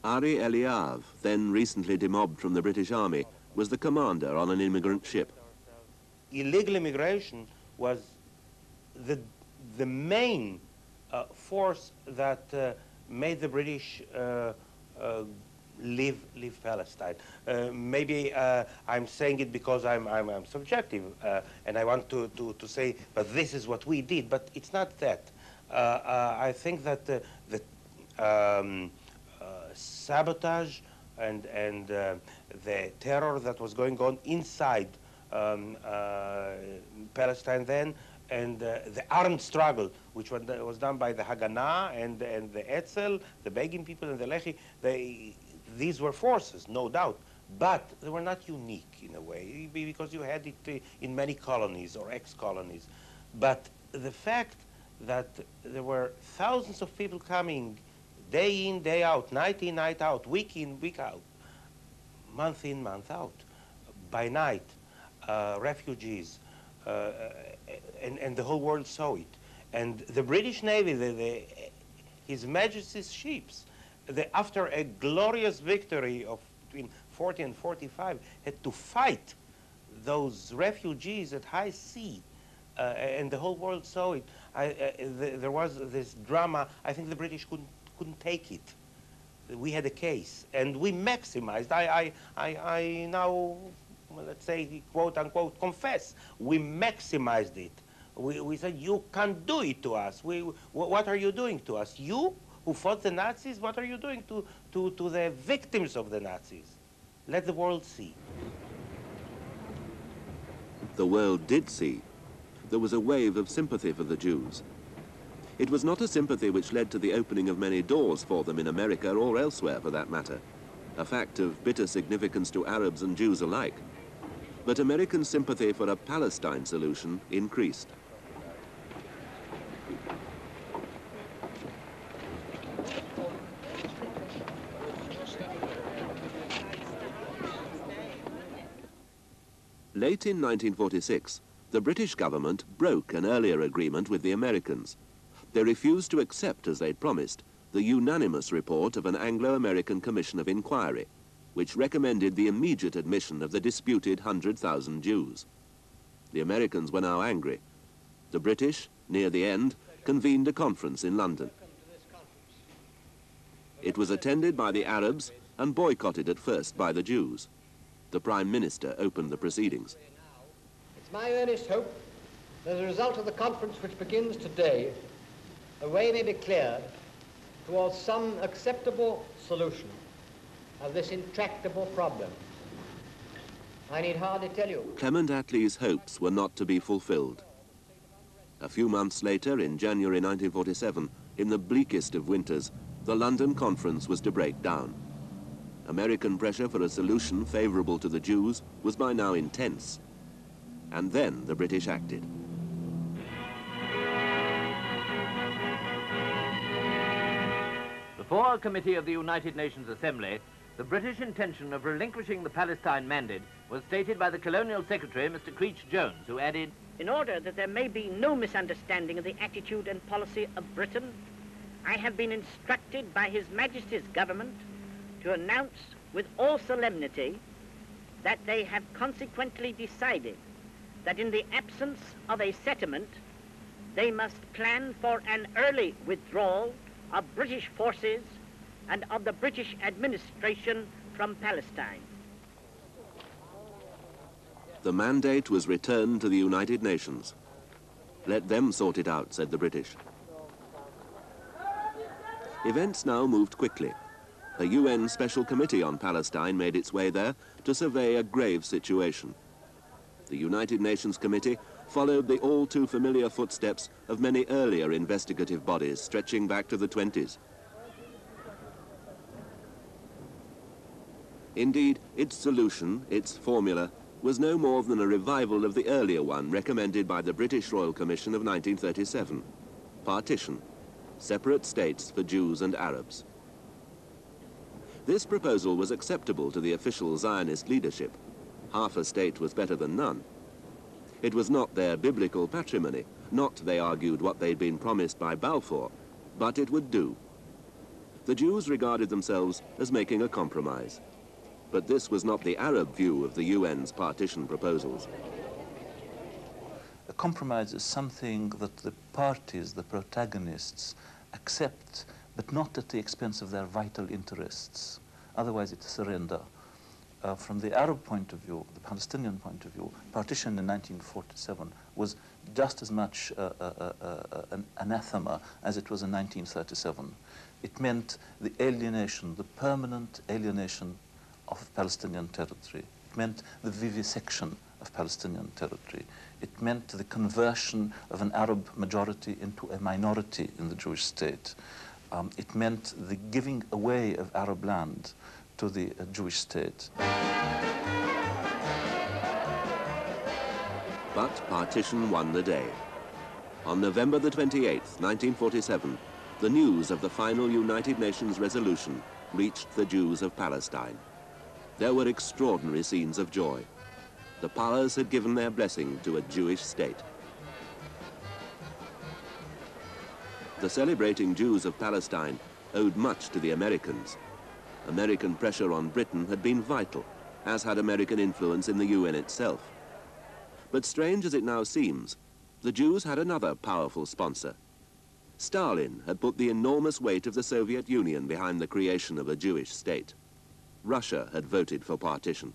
Ari Eliav, then recently demobbed from the British Army, was the commander on an immigrant ship. Illegal immigration was the main force that made the British leave Palestine. Maybe I'm saying it because I'm subjective, and I want to say, but this is what we did. But it's not that. I think that the sabotage and the terror that was going on inside Palestine then, and the armed struggle, which was done by the Haganah and the Etzel, the Begin people and the Lehi, these were forces, no doubt, but they were not unique in a way, because you had it in many colonies or ex-colonies. But the fact that there were thousands of people coming day in, day out, night in, night out, week in, week out, month in, month out, by night, refugees, and the whole world saw it. And the British Navy, His Majesty's ships, after a glorious victory of between 40 and 45, had to fight those refugees at high sea, and the whole world saw it. There was this drama. I think the British couldn't take it. We had a case, and we maximized. I now, well, let's say, quote unquote, confess. We maximized it. We said, you can't do it to us. What are you doing to us? You who fought the Nazis, what are you doing to the victims of the Nazis? Let the world see. The world did see. There was a wave of sympathy for the Jews. It was not a sympathy which led to the opening of many doors for them in America or elsewhere for that matter, a fact of bitter significance to Arabs and Jews alike. But American sympathy for a Palestine solution increased. Late in 1946, the British government broke an earlier agreement with the Americans. They refused to accept, as they'd promised, the unanimous report of an Anglo-American Commission of Inquiry, which recommended the immediate admission of the disputed 100,000 Jews. The Americans were now angry. The British, near the end, convened a conference in London. It was attended by the Arabs and boycotted at first by the Jews. The Prime Minister opened the proceedings. It's my earnest hope that as a result of the conference which begins today, a way may be cleared towards some acceptable solution of this intractable problem. I need hardly tell you. Clement Attlee's hopes were not to be fulfilled. A few months later, in January 1947, in the bleakest of winters, the London conference was to break down. American pressure for a solution favorable to the Jews was by now intense. And then the British acted. Before a committee of the United Nations Assembly, the British intention of relinquishing the Palestine mandate was stated by the Colonial Secretary, Mr. Creech Jones, who added, "In order that there may be no misunderstanding of the attitude and policy of Britain, I have been instructed by His Majesty's government to announce with all solemnity that they have consequently decided that in the absence of a settlement, they must plan for an early withdrawal of British forces and of the British administration from Palestine." The mandate was returned to the United Nations. Let them sort it out, said the British. Events now moved quickly. A UN Special Committee on Palestine made its way there to survey a grave situation. The United Nations Committee followed the all too familiar footsteps of many earlier investigative bodies stretching back to the 20s. Indeed, its solution, its formula, was no more than a revival of the earlier one recommended by the British Royal Commission of 1937. Partition, separate states for Jews and Arabs. This proposal was acceptable to the official Zionist leadership. Half a state was better than none. It was not their biblical patrimony, not, they argued, what they'd been promised by Balfour, but it would do. The Jews regarded themselves as making a compromise. But this was not the Arab view of the UN's partition proposals. A compromise is something that the parties, the protagonists, accept, but not at the expense of their vital interests. Otherwise, it's surrender. From the Arab point of view, the Palestinian point of view, partition in 1947 was just as much an anathema as it was in 1937. It meant the alienation, the permanent alienation of Palestinian territory. It meant the vivisection of Palestinian territory. It meant the conversion of an Arab majority into a minority in the Jewish state. It meant the giving away of Arab land to the Jewish state. But partition won the day. On November the 28th, 1947, the news of the final United Nations resolution reached the Jews of Palestine. There were extraordinary scenes of joy. The powers had given their blessing to a Jewish state. The celebrating Jews of Palestine owed much to the Americans. American pressure on Britain had been vital, as had American influence in the UN itself. But strange as it now seems, the Jews had another powerful sponsor. Stalin had put the enormous weight of the Soviet Union behind the creation of a Jewish state. Russia had voted for partition.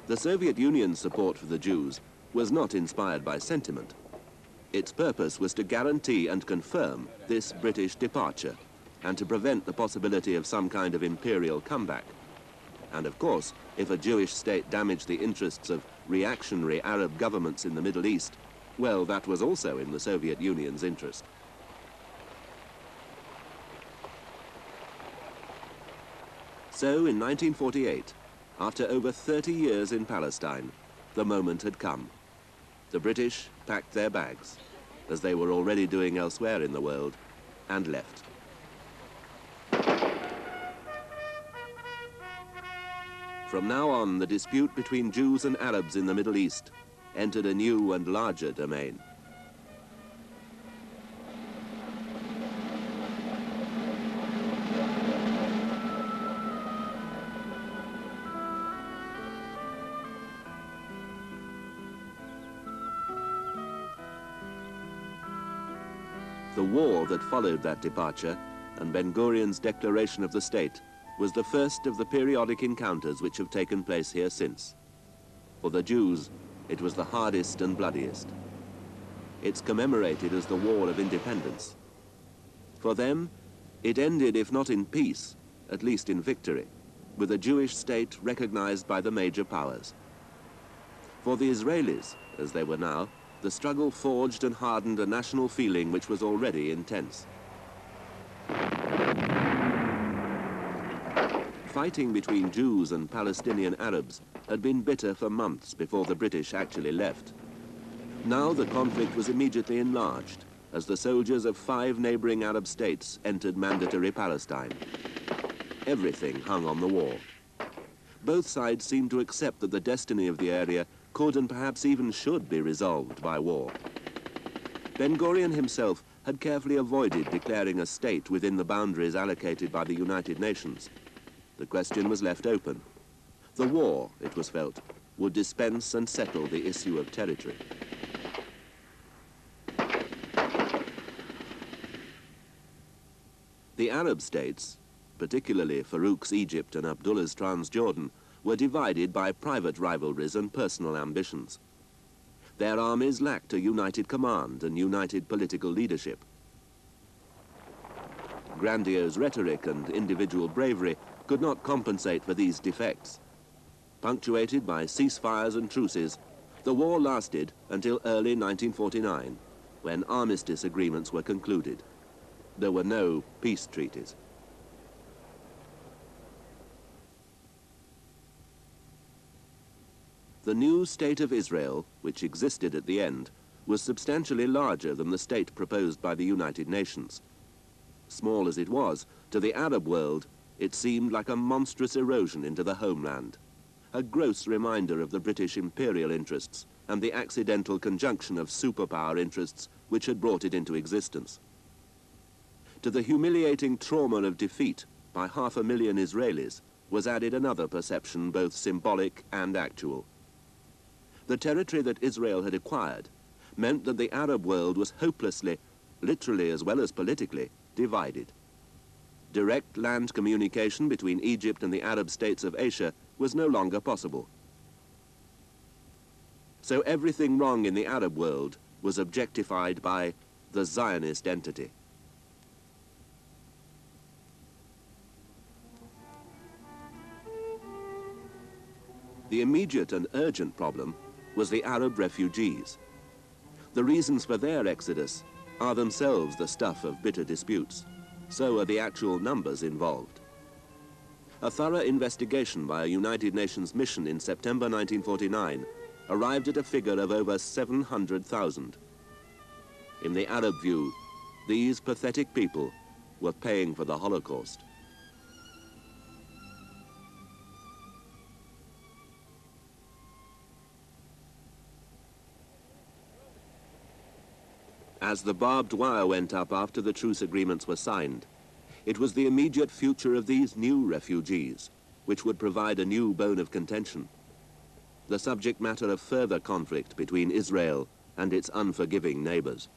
The Soviet Union's support for the Jews was not inspired by sentiment. Its purpose was to guarantee and confirm this British departure and to prevent the possibility of some kind of imperial comeback. And of course, if a Jewish state damaged the interests of reactionary Arab governments in the Middle East, well, that was also in the Soviet Union's interest. So in 1948, after over 30 years in Palestine, the moment had come. The British packed their bags, as they were already doing elsewhere in the world, and left. From now on, the dispute between Jews and Arabs in the Middle East entered a new and larger domain. The war that followed that departure and Ben-Gurion's declaration of the state was the first of the periodic encounters which have taken place here since. For the Jews, it was the hardest and bloodiest. It's commemorated as the War of Independence. For them, it ended, if not in peace, at least in victory, with a Jewish state recognized by the major powers. For the Israelis, as they were now, the struggle forged and hardened a national feeling which was already intense. Fighting between Jews and Palestinian Arabs had been bitter for months before the British actually left. Now the conflict was immediately enlarged as the soldiers of 5 neighboring Arab states entered mandatory Palestine. Everything hung on the war. Both sides seemed to accept that the destiny of the area could and perhaps even should be resolved by war. Ben-Gurion himself had carefully avoided declaring a state within the boundaries allocated by the United Nations. The question was left open. The war, it was felt, would dispense and settle the issue of territory. The Arab states, particularly Farouk's Egypt and Abdullah's Transjordan, were divided by private rivalries and personal ambitions. Their armies lacked a united command and united political leadership. Grandiose rhetoric and individual bravery could not compensate for these defects. Punctuated by ceasefires and truces, the war lasted until early 1949, when armistice agreements were concluded. There were no peace treaties. The new state of Israel, which existed at the end, was substantially larger than the state proposed by the United Nations. Small as it was, to the Arab world, it seemed like a monstrous erosion into the homeland, a gross reminder of the British imperial interests and the accidental conjunction of superpower interests which had brought it into existence. To the humiliating trauma of defeat by 500,000 Israelis was added another perception, both symbolic and actual. The territory that Israel had acquired meant that the Arab world was hopelessly, literally as well as politically, divided. Direct land communication between Egypt and the Arab states of Asia was no longer possible. So everything wrong in the Arab world was objectified by the Zionist entity. The immediate and urgent problem was the Arab refugees. The reasons for their exodus are themselves the stuff of bitter disputes. So are the actual numbers involved. A thorough investigation by a United Nations mission in September 1949 arrived at a figure of over 700,000. In the Arab view, these pathetic people were paying for the Holocaust. As the barbed wire went up after the truce agreements were signed, it was the immediate future of these new refugees which would provide a new bone of contention, the subject matter of further conflict between Israel and its unforgiving neighbors.